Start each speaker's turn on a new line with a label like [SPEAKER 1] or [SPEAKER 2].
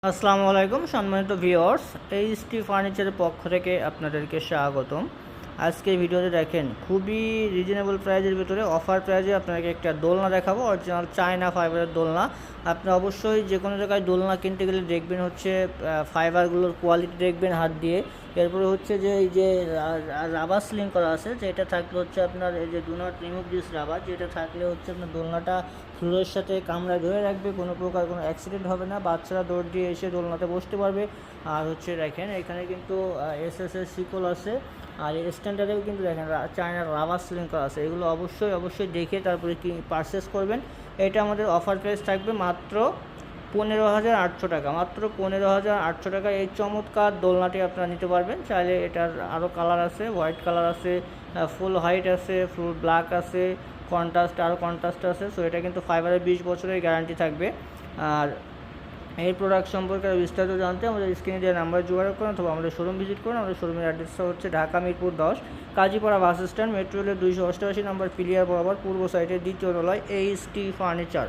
[SPEAKER 1] আসসালামু আলাইকুম সম্মানিত ভিউয়ার্স, এইচটি ফার্নিচারের পক্ষ থেকে আপনাদেরকে স্বাগতম। আজকে ভিডিওতে দেখেন খুবই রিজনেবল প্রাইজের ভিতরে অফার প্রাইজে আপনাকে একটা দোলনা দেখাবো, অরিজিনাল চায়না ফাইবারের দোলনা। আপনি অবশ্যই যে কোনো জায়গায় দোলনা কিনতে গেলে দেখবেন হচ্ছে ফাইবারগুলোর কোয়ালিটি দেখবেন হাত দিয়ে। এরপরে হচ্ছে যে এই যে রাবার সিলিং করা আছে, যেটা থাকলে হচ্ছে আপনার এই যে do not remove this rubber, যেটা থাকলে হচ্ছে আপনার দোলনাটা ফ্লোরের সাথে কামড়ায় ধরে রাখবে, কোনো প্রকার কোনো অ্যাক্সিডেন্ট হবে না, বাচ্চারা দৌড় দিয়ে এসে দোলনাতে বসতে পারবে। আর হচ্ছে দেখেন এখানে কিন্তু এসএসএর শিকল আছে, আর এই স্ট্যান্ডার্ডেও কিন্তু দেখেন চায়নার রাবার সিলিং করা আছে। এগুলো অবশ্যই দেখে তারপরে কি পারচেস করবেন। এটা আমাদের অফার প্রাইস থাকবে মাত্র 15,800 টাকা, মাত্র 15,800 টাকা। এই চমৎকার দোলনাটি আপনারা নিতে পারবেন। চাইলে এটার আরও কালার আছে, হোয়াইট কালার আছে, ফুল হোয়াইট আছে, ফুল ব্ল্যাক আছে, কন্ট্রাস্ট আরও কন্ট্রাস্ট আছে। সো এটা কিন্তু ফাইবারের 20 বছরের গ্যারান্টি থাকবে। আর এই প্রোডাক্ট সম্পর্কে বিস্তারিত জানতে আমাদের স্ক্রিনে দেওয়া নাম্বার যোগাযোগ করুন অথবা আমাদের শোরুম ভিজিট করুন। আমাদের শোরুমের অ্যাড্রেসটা হচ্ছে Dhaka Mirpur 10, Kazipara bus stand, metro রেলের 288 নম্বর পিলিয়ার বরাবর পূর্ব সাইডের দ্বিতীয় তলায় এইচটি ফার্নিচার।